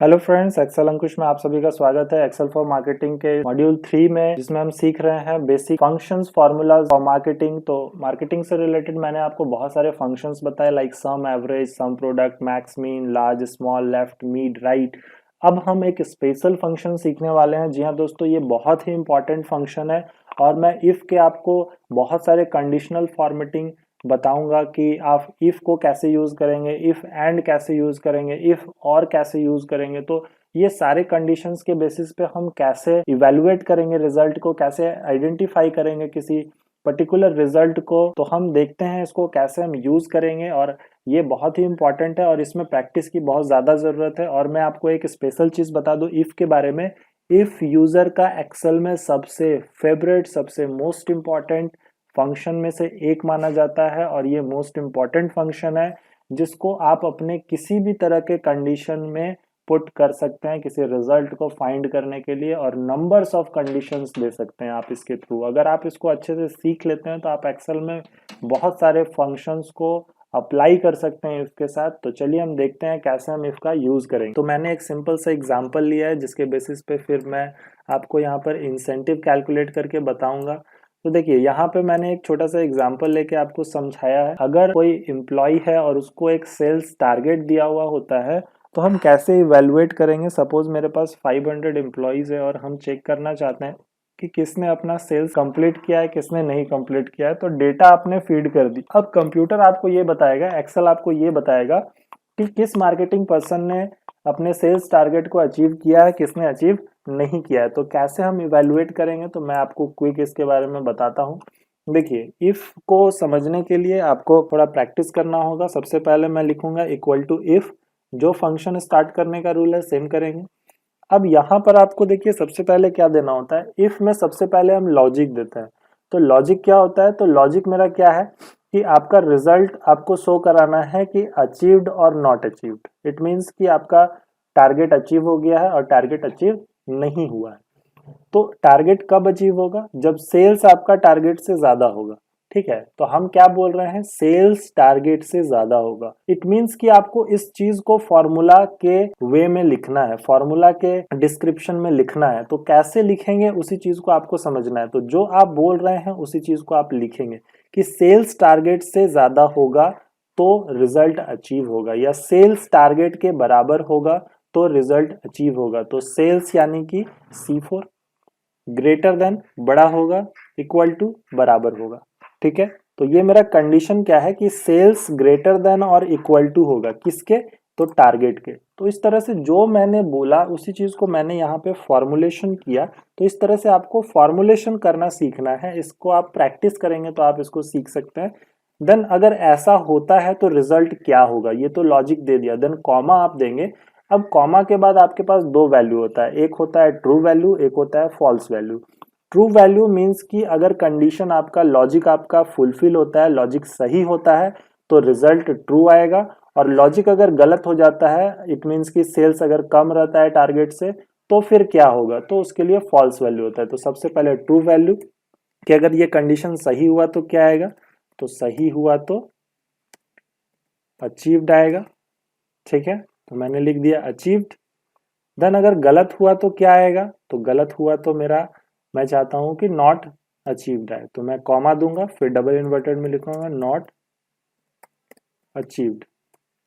Hello friends, Excel अंकुश में आप सभी का स्वागत है। एक्सेल फॉर मार्केटिंग के मॉड्यूल 3 में, जिसमें हम सीख रहे हैं basic functions formulas for marketing. तो मार्केटिंग से रिलेटेड मैंने आपको बहुत सारे फंक्शंस बताए, like sum, average, sum product, max, min, large, small, left, mid, right. अब हम एक स्पेशल फंक्शन सीखने वाले हैं। जी हाँ दोस्तों, ये बहुत ही इंपॉर्टेंट फंक्शन है और मैं इफ के आपको बहुत सारे कंडीशनल फॉर्मेटिंग बताऊंगा कि आप इफ को कैसे यूज करेंगे, इफ एंड कैसे यूज करेंगे, इफ और कैसे यूज करेंगे। तो ये सारे कंडीशंस के बेसिस पे हम कैसे इवेलुएट करेंगे रिजल्ट को, कैसे आइडेंटिफाई करेंगे किसी पर्टिकुलर रिजल्ट को। तो हम देखते हैं इसको कैसे हम यूज करेंगे, और ये बहुत ही इंपॉर्टेंट है और इसमें प्रैक्टिस की बहुत ज्यादा जरूरत है। और मैं आपको एक स्पेशल चीज बता दूं इफ के बारे में। इफ यूजर का एक्सेल में सबसे फेवरेट, सबसे मोस्ट इंपॉर्टेंट फंक्शन में से एक माना जाता है, और ये मोस्ट इंपॉर्टेंट फंक्शन है जिसको आप अपने किसी भी तरह के कंडीशन में पुट कर सकते हैं किसी रिजल्ट को फाइंड करने के लिए, और नंबर्स ऑफ कंडीशंस दे सकते हैं आप इसके थ्रू। अगर आप इसको अच्छे से सीख लेते हैं तो आप एक्सेल में बहुत सारे फंक्शंस को अप्लाई कर सकते हैं इफ के साथ। तो चलिए हम देखते हैं कैसे हम इफ का यूज करेंगे। तो मैंने एक सिंपल सा एग्जांपल लिया है जिसके बेसिस पे फिर मैं आपको यहाँ पर इंसेंटिव कैलकुलेट करके बताऊंगा। तो देखिए, यहाँ पे मैंने एक छोटा सा एग्जांपल लेके आपको समझाया है। अगर कोई एम्प्लॉय है और उसको एक सेल्स टारगेट दिया हुआ होता है, तो हम कैसे इवेलुएट करेंगे। सपोज मेरे पास 500 एम्प्लॉयज है और हम चेक करना चाहते हैं कि किसने अपना सेल्स कंप्लीट किया है, किसने नहीं कंप्लीट किया है। तो डेटा आपने फीड कर दी। अब कंप्यूटर आपको ये बताएगा, एक्सेल आपको ये बताएगा कि किस मार्केटिंग पर्सन ने अपने सेल्स टारगेट को अचीव किया है, किसने अचीव नहीं किया है। तो कैसे हम इवेलुएट करेंगे, तो मैं आपको क्विक इसके बारे में बताता हूँ। देखिए, इफ को समझने के लिए आपको थोड़ा प्रैक्टिस करना होगा। सबसे पहले मैं लिखूंगा इक्वल टू इफ, जो फंक्शन स्टार्ट करने का रूल है सेम करेंगे। अब यहाँ पर आपको देखिए सबसे पहले क्या देना होता है। इफ में सबसे पहले हम लॉजिक देते हैं। तो लॉजिक क्या होता है, तो लॉजिक मेरा क्या है कि आपका रिजल्ट आपको शो कराना है कि अचीव्ड और नॉट अचीव्ड। इट मीन्स कि आपका टारगेट अचीव हो गया है और टारगेट अचीव नहीं हुआ है। तो टारगेट कब अचीव होगा, जब सेल्स आपका टारगेट से ज्यादा होगा। ठीक है, तो हम क्या बोल रहे हैं, सेल्स टारगेट से ज्यादा होगा। इट मींस कि आपको इस चीज को फॉर्मूला के वे में लिखना है, फॉर्मूला के डिस्क्रिप्शन में लिखना है। तो कैसे लिखेंगे उसी चीज को आपको समझना है। तो जो आप बोल रहे हैं उसी चीज को आप लिखेंगे कि सेल्स टारगेट से ज्यादा होगा तो रिजल्ट अचीव होगा, या सेल्स टारगेट के बराबर होगा तो रिजल्ट अचीव होगा। तो सेल्स यानी कि C4, ग्रेटर देन बड़ा होगा, इक्वल टू बराबर होगा। ठीक है, तो ये मेरा कंडीशन क्या है कि सेल्स ग्रेटर देन और इक्वल टू होगा किसके, तो टारगेट के। तो इस तरह से जो मैंने बोला उसी चीज को मैंने यहाँ पे फॉर्मुलेशन किया। तो इस तरह से आपको फॉर्मुलेशन करना सीखना है। इसको आप प्रैक्टिस करेंगे तो आप इसको सीख सकते हैं। देन अगर ऐसा होता है तो रिजल्ट क्या होगा, ये तो लॉजिक दे दिया। देन कॉमा आप देंगे। अब कॉमा के बाद आपके पास दो वैल्यू होता है, एक होता है ट्रू वैल्यू, एक होता है false value. True value means कि अगर कंडीशन आपका, लॉजिक आपका फुलफिल होता है, लॉजिक सही होता है तो रिजल्ट ट्रू आएगा। और लॉजिक अगर गलत हो जाता है, इट मीन्स कि सेल्स अगर कम रहता है टारगेट से, तो फिर क्या होगा, तो उसके लिए फॉल्स वैल्यू होता है। तो सबसे पहले ट्रू वैल्यू कि अगर ये कंडीशन सही हुआ तो क्या आएगा, तो सही हुआ तो अचीव्ड आएगा। ठीक है, तो मैंने लिख दिया अचीव्ड। देन अगर गलत हुआ तो क्या आएगा, तो गलत हुआ तो मेरा, मैं चाहता हूं कि नॉट अचीव्ड आए, तो मैं कॉमा दूंगा, फिर डबल इन्वर्टेड में लिखूंगा नॉट अचीव्ड।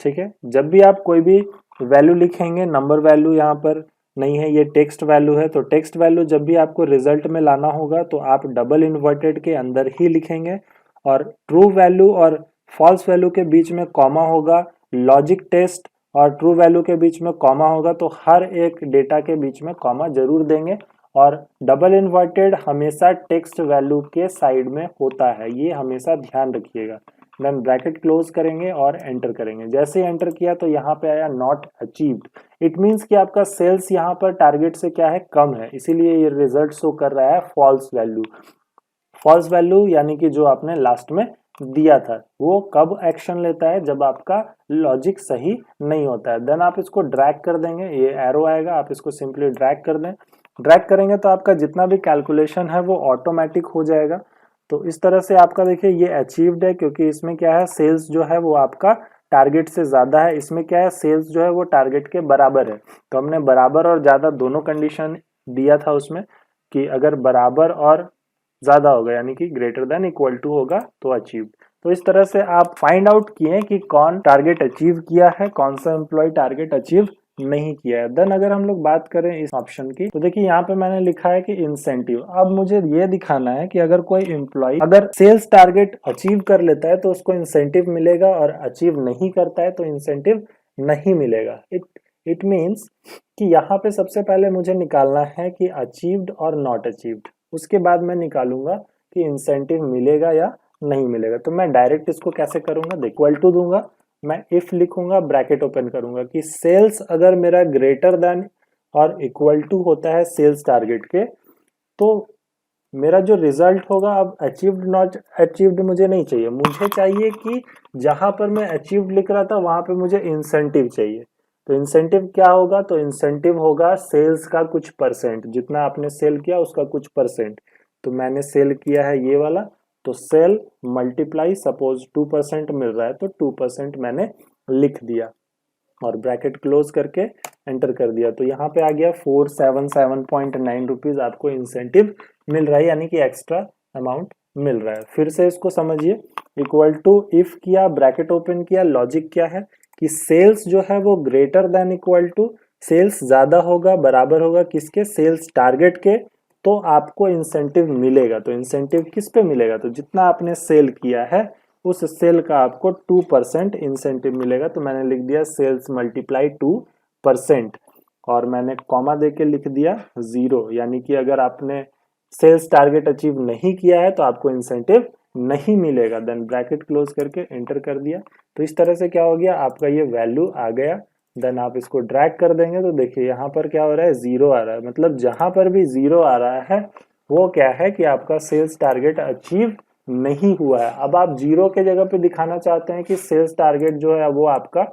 ठीक है, जब भी आप कोई भी वैल्यू लिखेंगे, नंबर वैल्यू यहाँ पर नहीं है, ये टेक्स्ट वैल्यू है, तो टेक्स्ट वैल्यू जब भी आपको रिजल्ट में लाना होगा तो आप डबल इन्वर्टेड के अंदर ही लिखेंगे। और ट्रू वैल्यू और फॉल्स वैल्यू के बीच में कॉमा होगा, लॉजिक टेस्ट और ट्रू वैल्यू के बीच में कॉमा होगा। तो हर एक डेटा के बीच में कॉमा जरूर देंगे। और डबल इन्वर्टेड हमेशा टेक्स्ट वैल्यू के साइड में होता है, ये हमेशा ध्यान रखिएगा। देन ब्रैकेट क्लोज करेंगे और एंटर करेंगे। जैसे ही एंटर किया तो यहाँ पे आया नॉट अचीव्ड। इट मीन्स कि आपका सेल्स यहाँ पर टारगेट से क्या है, कम है, इसीलिए ये रिजल्ट शो कर रहा है फॉल्स वैल्यू। फॉल्स वैल्यू यानी कि जो आपने लास्ट में दिया था, वो कब एक्शन लेता है, जब आपका लॉजिक सही नहीं होता है। देन आप इसको ड्रैग कर देंगे, ये एरो आएगा, आप इसको सिंपली ड्रैग कर दें। ड्रैग करेंगे तो आपका जितना भी कैलकुलेशन है वो ऑटोमेटिक हो जाएगा। तो इस तरह से आपका देखिए ये अचीव्ड है, क्योंकि इसमें क्या है, सेल्स जो है वो आपका टारगेट से ज्यादा है, इसमें क्या है सेल्स जो है वो टारगेट के बराबर है। तो हमने बराबर और ज्यादा दोनों कंडीशन दिया था उसमें कि अगर बराबर और ज्यादा होगा यानी कि ग्रेटर देन इक्वल टू होगा तो अचीव। तो इस तरह से आप फाइंड आउट किए कि कौन टारगेट अचीव किया है, कौन सा एम्प्लॉय टारगेट अचीव नहीं किया है। देन अगर हम लोग बात करें इस ऑप्शन की तो देखिए यहाँ पे मैंने लिखा है कि इंसेंटिव। अब मुझे ये दिखाना है कि अगर कोई एम्प्लॉय अगर सेल्स टारगेट अचीव कर लेता है तो उसको इंसेंटिव मिलेगा और अचीव नहीं करता है तो इंसेंटिव नहीं मिलेगा। इट मीन्स कि यहाँ पे सबसे पहले मुझे निकालना है कि अचीव्ड और नॉट अचीव्ड, उसके बाद मैं निकालूंगा कि इंसेंटिव मिलेगा या नहीं मिलेगा। तो मैं डायरेक्ट इसको कैसे करूंगा, इक्वल टू दूंगा, मैं इफ लिखूंगा, ब्रैकेट ओपन करूंगा कि सेल्स अगर मेरा ग्रेटर देन और इक्वल टू होता है सेल्स टारगेट के, तो मेरा जो रिजल्ट होगा, अब अचीव्ड नॉट अचीव्ड मुझे नहीं चाहिए, मुझे चाहिए कि जहां पर मैं अचीव्ड लिख रहा था वहां पे मुझे इंसेंटिव चाहिए। तो इंसेंटिव क्या होगा, तो इंसेंटिव होगा सेल्स का कुछ परसेंट, जितना आपने सेल किया उसका कुछ परसेंट। तो मैंने सेल किया है ये वाला, तो सेल मल्टीप्लाई सपोज 2% मिल रहा है तो 2% मैंने लिख दिया और ब्रैकेट क्लोज करके एंटर कर दिया। तो यहाँ पे आ गया 477.9 रुपीज आपको इंसेंटिव मिल रहा है, यानी कि एक्स्ट्रा अमाउंट मिल रहा है। फिर से इसको समझिए, इक्वल टू इफ किया, ब्रैकेट ओपन किया, लॉजिक क्या है कि सेल्स जो है वो greater than equal to, sales ज्यादा होगा बराबर होगा किसके, सेल्स टारगेट के, तो आपको इंसेंटिव मिलेगा। तो इंसेंटिव किस पे मिलेगा, तो जितना आपने सेल किया है उस सेल का आपको 2% इंसेंटिव मिलेगा। तो मैंने लिख दिया सेल्स मल्टीप्लाई 2% और मैंने कॉमा देके लिख दिया 0, यानी कि अगर आपने सेल्स टारगेट अचीव नहीं किया है तो आपको इंसेंटिव नहीं मिलेगा। देन ब्रैकेट क्लोज करके एंटर कर दिया। तो इस तरह से क्या हो गया, आपका ये वैल्यू आ गया। देन आप इसको ड्रैग कर देंगे तो देखिए यहाँ पर क्या हो रहा है, 0 आ रहा है। मतलब जहां पर भी 0 आ रहा है वो क्या है कि आपका सेल्स टारगेट अचीव नहीं हुआ है। अब आप 0 के जगह पे दिखाना चाहते हैं कि सेल्स टारगेट जो है वो आपका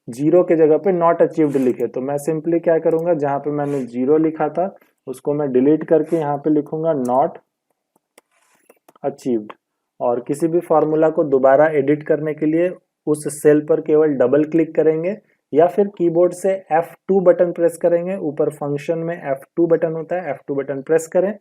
0 के जगह पे नॉट अचीव्ड लिखे, तो मैं सिंपली क्या करूंगा, जहां पे मैंने 0 लिखा था उसको मैं डिलीट करके यहाँ पे लिखूंगा नॉट अचीव्ड। और किसी भी फॉर्मूला को दोबारा एडिट करने के लिए उस सेल पर केवल डबल क्लिक करेंगे या फिर कीबोर्ड से F2 बटन प्रेस करेंगे। ऊपर फंक्शन में F2 बटन होता है, F2 बटन प्रेस करें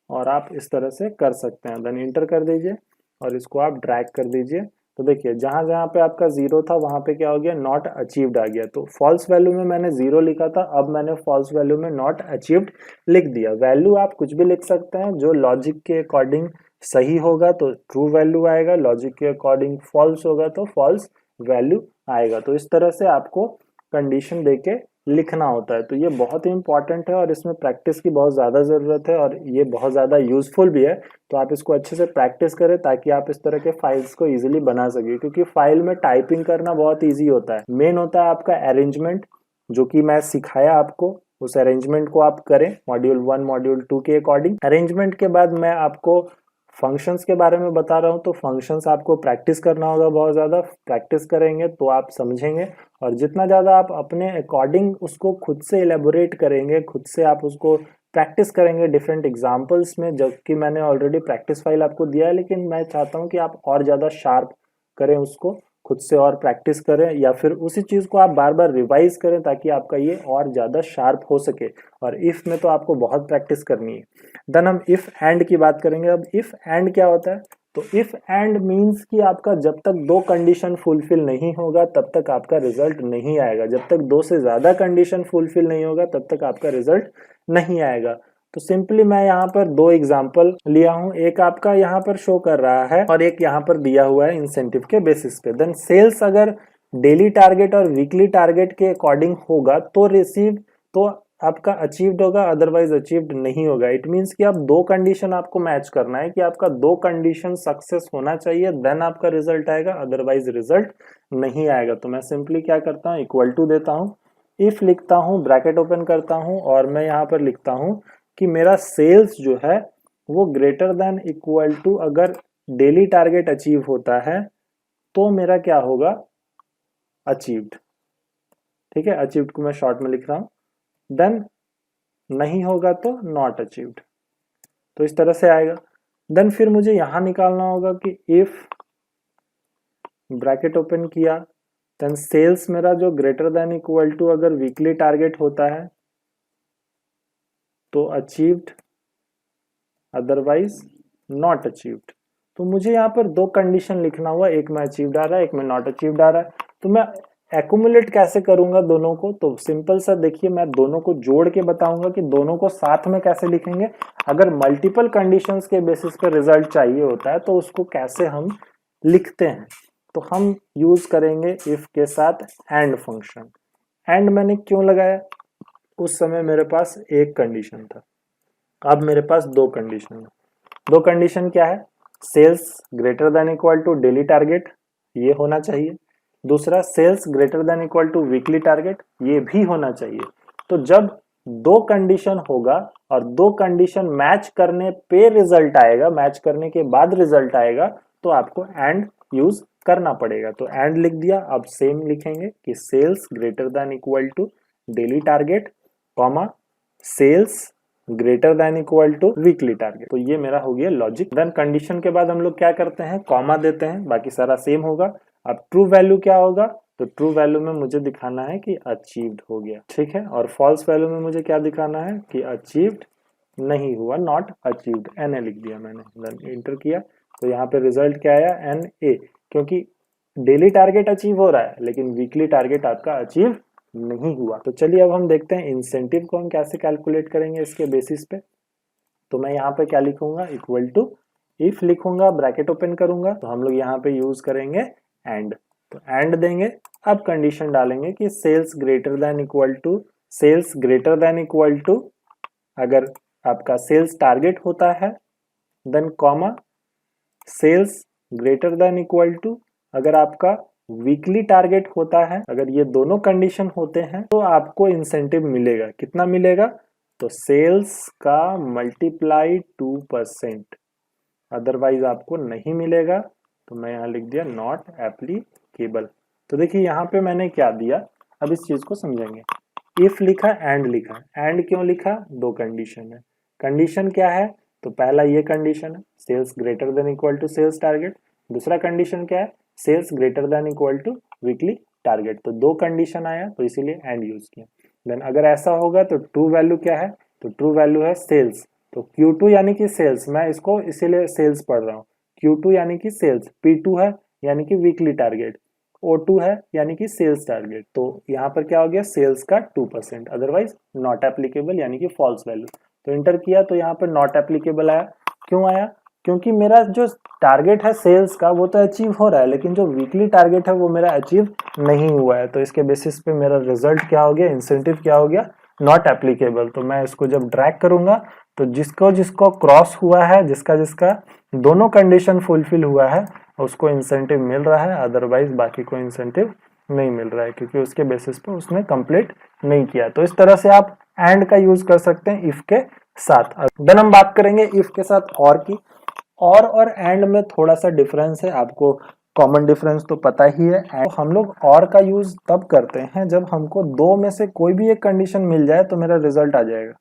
और आप इस तरह से कर सकते हैं। देन इंटर कर दीजिए और इसको आप ड्रैग कर दीजिए। तो देखिए जहां जहां पे आपका 0 था वहां पे क्या हो गया, नॉट अचीव्ड आ गया। तो फॉल्स वैल्यू में मैंने 0 लिखा था, अब मैंने फॉल्स वैल्यू में नॉट अचीव्ड लिख दिया। वैल्यू आप कुछ भी लिख सकते हैं, जो लॉजिक के अकॉर्डिंग सही होगा तो ट्रू वैल्यू आएगा, लॉजिक के अकॉर्डिंग फॉल्स होगा तो फॉल्स वैल्यू आएगा। तो इस तरह से आपको कंडीशन देके लिखना होता है। तो ये बहुत ही इंपॉर्टेंट है और इसमें प्रैक्टिस की बहुत ज़्यादा ज़रूरत है और ये बहुत ज़्यादा यूजफुल भी है। तो आप इसको अच्छे से प्रैक्टिस करें ताकि आप इस तरह के फाइल्स को इजीली बना सके, क्योंकि फाइल में टाइपिंग करना बहुत इजी होता है। मेन होता है आपका अरेंजमेंट, जो कि मैं सिखाया आपको, उस अरेंजमेंट को आप करें मॉड्यूल 1 मॉड्यूल 2 के अकॉर्डिंग। अरेंजमेंट के बाद मैं आपको फंक्शंस के बारे में बता रहा हूँ, तो फंक्शंस आपको प्रैक्टिस करना होगा, बहुत ज़्यादा प्रैक्टिस करेंगे तो आप समझेंगे। और जितना ज़्यादा आप अपने अकॉर्डिंग उसको खुद से एलेबोरेट करेंगे, खुद से आप उसको प्रैक्टिस करेंगे डिफरेंट एग्जाम्पल्स में, जबकि मैंने ऑलरेडी प्रैक्टिस फाइल आपको दिया है, लेकिन मैं चाहता हूँ कि आप और ज़्यादा शार्प करें उसको, खुद से और प्रैक्टिस करें या फिर उसी चीज़ को आप बार बार रिवाइज करें ताकि आपका ये और ज़्यादा शार्प हो सके। और इफ़ में तो आपको बहुत प्रैक्टिस करनी है। देन हम इफ़ एंड की बात करेंगे। अब इफ़ एंड क्या होता है, तो इफ एंड मीन्स कि आपका जब तक 2 कंडीशन फुलफिल नहीं होगा तब तक आपका रिजल्ट नहीं आएगा। जब तक 2 से ज्यादा कंडीशन फुलफिल नहीं होगा तब तक आपका रिजल्ट नहीं आएगा। तो सिंपली मैं यहाँ पर 2 एग्जांपल लिया हूँ, एक आपका यहाँ पर शो कर रहा है और एक यहाँ पर दिया हुआ है इंसेंटिव के बेसिस पे। देन सेल्स अगर डेली टारगेट और वीकली टारगेट के अकॉर्डिंग होगा तो रिसीव, तो आपका अचीव्ड होगा, अदरवाइज अचीव्ड नहीं होगा। इट मीन्स कि आप 2 कंडीशन आपको मैच करना है कि आपका 2 कंडीशन सक्सेस होना चाहिए, देन आपका रिजल्ट आएगा, अदरवाइज रिजल्ट नहीं आएगा। तो मैं सिंपली क्या करता हूँ, इक्वल टू देता हूँ, इफ लिखता हूँ, ब्रैकेट ओपन करता हूँ और मैं यहाँ पर लिखता हूँ कि मेरा सेल्स जो है वो ग्रेटर देन इक्वल टू, अगर डेली टारगेट अचीव होता है तो मेरा क्या होगा, अचीव्ड। ठीक है, अचीव्ड को मैं शॉर्ट में लिख रहा हूँ। देन नहीं होगा तो नॉट अचीव्ड। तो इस तरह से आएगा। देन फिर मुझे यहां निकालना होगा कि इफ ब्रैकेट ओपन किया, देन सेल्स मेरा जो ग्रेटर देन इक्वल टू अगर वीकली टारगेट होता है तो अचीव्ड, अदरवाइज नॉट अचीव्ड। तो मुझे यहाँ पर दो कंडीशन लिखना हुआ, एक में अचीव्ड आ रहा है, एक में नॉट अचीव्ड आ रहा है। तो मैं एक्यूमुलेट कैसे करूंगा दोनों को? तो सिंपल सा देखिए, मैं दोनों को जोड़ के बताऊंगा कि दोनों को साथ में कैसे लिखेंगे। अगर मल्टीपल कंडीशंस के बेसिस पे रिजल्ट चाहिए होता है तो उसको कैसे हम लिखते हैं, तो हम यूज करेंगे इफ के साथ एंड फंक्शन। एंड मैंने क्यों लगाया? उस समय मेरे पास एक कंडीशन था, अब मेरे पास दो कंडीशन है। दो कंडीशन क्या है? Sales greater than equal to daily target, ये होना चाहिए। दूसरा sales greater than equal to weekly target, ये भी होना चाहिए। तो जब दो कंडीशन होगा और दो कंडीशन मैच करने पे रिजल्ट आएगा, मैच करने के बाद रिजल्ट आएगा, तो आपको एंड यूज करना पड़ेगा। तो एंड लिख दिया। अब सेम लिखेंगे कि sales greater than equal to daily target, comma sales greater than equal to weekly target. तो ये मेरा हो गया लॉजिक। देन कंडीशन के बाद हम लोग क्या करते हैं? कॉमा देते हैं, बाकी सारा सेम होगा। अब ट्रू वैल्यू क्या होगा? तो ट्रू वैल्यू में मुझे दिखाना है कि अचीव्ड हो गया, ठीक है। और फॉल्स वैल्यू में मुझे क्या दिखाना है? कि अचीव्ड नहीं हुआ, नॉट अचीव्ड। NA लिख दिया मैंने, देन एंटर किया। तो यहाँ पे रिजल्ट क्या आया? NA, क्योंकि डेली टारगेट अचीव हो रहा है लेकिन वीकली टारगेट आपका अचीव नहीं हुआ। तो चलिए अब हम देखते हैं इंसेंटिव को हम कैसे कैलकुलेट करेंगे इसके बेसिस पे। तो मैं यहाँ पे क्या लिखूंगा? इक्वल टू इफ लिखूंगा, ब्रैकेट ओपन करूंगा, तो हम लोग यहाँ पे यूज करेंगे एंड। तो एंड देंगे, अब कंडीशन डालेंगे कि sales greater than equal to, sales greater than equal to, अगर आपका सेल्स टारगेट होता है, then comma sales greater than equal to, अगर आपका वीकली टारगेट होता है। अगर ये दोनों कंडीशन होते हैं तो आपको इंसेंटिव मिलेगा। कितना मिलेगा? तो सेल्स का मल्टीप्लाई 2%, अदरवाइज आपको नहीं मिलेगा। तो मैं यहाँ लिख दिया नॉट एप्लीकेबल। तो देखिए यहाँ पे मैंने क्या दिया, अब इस चीज को समझेंगे। इफ लिखा, एंड लिखा। एंड क्यों लिखा? दो कंडीशन है। कंडीशन क्या है? तो पहला ये कंडीशन है, sales greater than equal to sales target. दूसरा कंडीशन क्या है? Sales greater than equal to weekly target. तो दो कंडीशन आया, तो इसीलिए एंड यूज किया। देन अगर ऐसा होगा तो ट्रू वैल्यू क्या है? तो ट्रू वैल्यू है सेल्स। तो Q2 यानी कि सेल्स, मैं इसको इसीलिए सेल्स पढ़ रहा हूँ। Q2 यानी कि सेल्स, P2 है यानी कि वीकली टारगेट, O2 है यानी कि सेल्स टारगेट। तो यहाँ पर क्या हो गया? सेल्स का 2%, अदरवाइज नॉट एप्लीकेबल यानी कि फॉल्स वैल्यू। तो इंटर किया तो यहाँ पर नॉट एप्लीकेबल आया। क्यों आया? क्योंकि मेरा जो टारगेट है सेल्स का वो तो अचीव हो रहा है, लेकिन जो वीकली टारगेट है वो मेरा अचीव नहीं हुआ है। तो इसके बेसिस पे मेरा रिजल्ट क्या हो गया? इंसेंटिव क्या हो गया? Not applicable. तो मैं इसको जब ड्रैग करूंगा तो जिसको जिसको क्रॉस हुआ है, जिसका जिसका दोनों कंडीशन फुलफिल हुआ है, उसको इंसेंटिव मिल रहा है, अदरवाइज बाकी को इंसेंटिव नहीं मिल रहा है, क्योंकि उसके बेसिस पे उसने कंप्लीट नहीं किया। तो इस तरह से आप एंड का यूज कर सकते हैं इफ के साथ। देन हम बात करेंगे इफ के साथ और की। और एंड में थोड़ा सा डिफरेंस है, आपको कॉमन डिफरेंस तो पता ही है। तो हम लोग और का यूज तब करते हैं जब हमको दो में से कोई भी एक कंडीशन मिल जाए तो मेरा रिजल्ट आ जाएगा।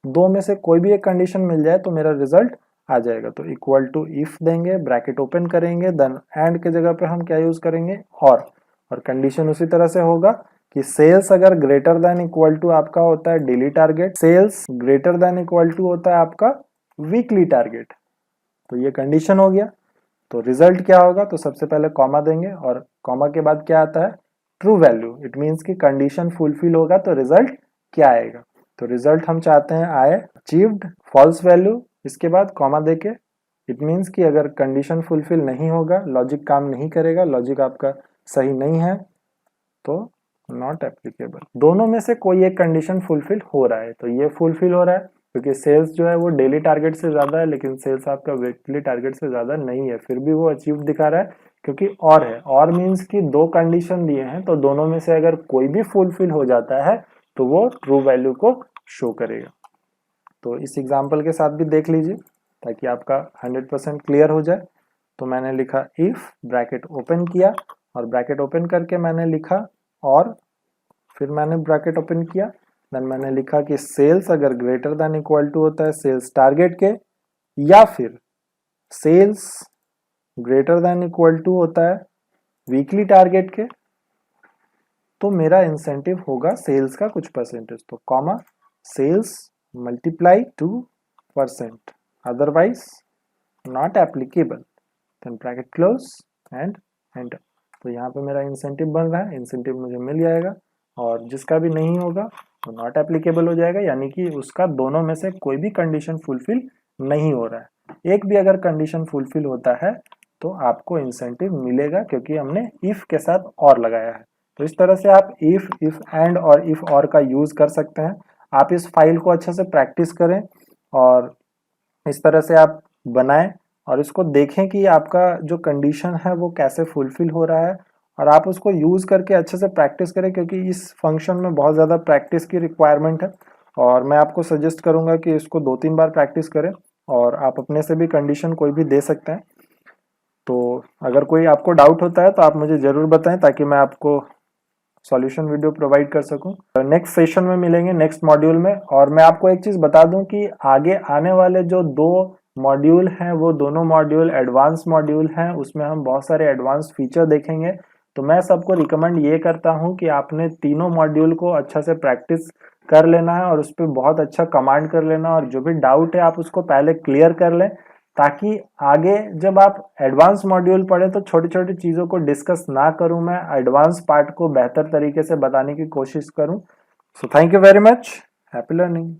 दो में से कोई भी एक कंडीशन मिल जाए तो मेरा रिजल्ट आ जाएगा। तो इक्वल टू इफ देंगे, ब्रैकेट ओपन करेंगे, देन एंड के जगह पे हम क्या यूज करेंगे? और कंडीशन उसी तरह से होगा कि सेल्स अगर ग्रेटर देन इक्वल टू आपका होता है daily target, sales greater than equal to होता है आपका वीकली टारगेट। तो ये कंडीशन हो गया। तो रिजल्ट क्या होगा? तो सबसे पहले कॉमा देंगे और कॉमा के बाद क्या आता है? True value. इट मीन्स कि कंडीशन फुलफिल होगा तो रिजल्ट क्या आएगा? तो रिजल्ट हम चाहते हैं आए अचीव्ड, फॉल्स वैल्यू, इसके बाद कॉमा देके। इट मीन्स कि अगर कंडीशन फुलफिल नहीं होगा, लॉजिक काम नहीं करेगा, लॉजिक आपका सही नहीं है, तो नॉट एप्लीकेबल। दोनों में से कोई एक कंडीशन फुलफिल हो रहा है। तो ये फुलफिल हो रहा है क्योंकि सेल्स जो है वो डेली टारगेट से ज्यादा है, लेकिन सेल्स आपका वीकली टारगेट से ज्यादा नहीं है, फिर भी वो अचीव दिखा रहा है क्योंकि और है। और मीन्स कि दो कंडीशन दिए हैं तो दोनों में से अगर कोई भी फुलफिल हो जाता है तो वो ट्रू वैल्यू को शो करेगा। तो इस एग्जाम्पल के साथ भी देख लीजिए ताकि आपका 100% क्लियर हो जाए। तो मैंने लिखा इफ, ब्रैकेट ओपन किया और ब्रैकेट ओपन करके मैंने लिखा और फिर मैंने ब्रैकेट ओपन किया, देन मैंने लिखा कि सेल्स अगर ग्रेटर देन इक्वल टू होता है सेल्स टारगेट के, या फिर sales greater than equal to होता है वीकली टारगेट के तो मेरा इंसेंटिव होगा सेल्स का कुछ परसेंटेज, तो comma sales multiply 2%, otherwise not applicable, then bracket close and enter. तो यहाँ पे मेरा इंसेंटिव बन रहा है, इंसेंटिव मुझे मिल जाएगा, और जिसका भी नहीं होगा तो नॉट एप्लीकेबल हो जाएगा, यानी कि उसका दोनों में से कोई भी कंडीशन फुलफिल नहीं हो रहा है। एक भी अगर कंडीशन फुलफिल होता है तो आपको इंसेंटिव मिलेगा, क्योंकि हमने इफ के साथ और लगाया है। तो इस तरह से आप इफ एंड और इफ और का यूज कर सकते हैं। आप इस फाइल को अच्छे से प्रैक्टिस करें और इस तरह से आप बनाएं और इसको देखें कि आपका जो कंडीशन है वो कैसे फुलफिल हो रहा है, और आप उसको यूज करके अच्छे से प्रैक्टिस करें, क्योंकि इस फंक्शन में बहुत ज़्यादा प्रैक्टिस की रिक्वायरमेंट है। और मैं आपको सजेस्ट करूंगा कि इसको 2-3 बार प्रैक्टिस करें, और आप अपने से भी कंडीशन कोई भी दे सकते हैं। तो अगर कोई आपको डाउट होता है तो आप मुझे ज़रूर बताएं, ताकि मैं आपको सॉल्यूशन वीडियो प्रोवाइड कर सकूं। नेक्स्ट सेशन में मिलेंगे, नेक्स्ट मॉड्यूल में। और मैं आपको एक चीज़ बता दूं कि आगे आने वाले जो 2 मॉड्यूल हैं वो दोनों मॉड्यूल एडवांस मॉड्यूल हैं, उसमें हम बहुत सारे एडवांस फीचर देखेंगे। तो मैं सबको रिकमेंड ये करता हूँ कि आपने तीनों मॉड्यूल को अच्छा से प्रैक्टिस कर लेना है और उस पर बहुत अच्छा कमांड कर लेना, और जो भी डाउट है आप उसको पहले क्लियर कर लें, ताकि आगे जब आप एडवांस मॉड्यूल पढ़े तो छोटी छोटी चीज़ों को डिस्कस ना करूं, मैं एडवांस पार्ट को बेहतर तरीके से बताने की कोशिश करूं। So thank you very much, happy learning.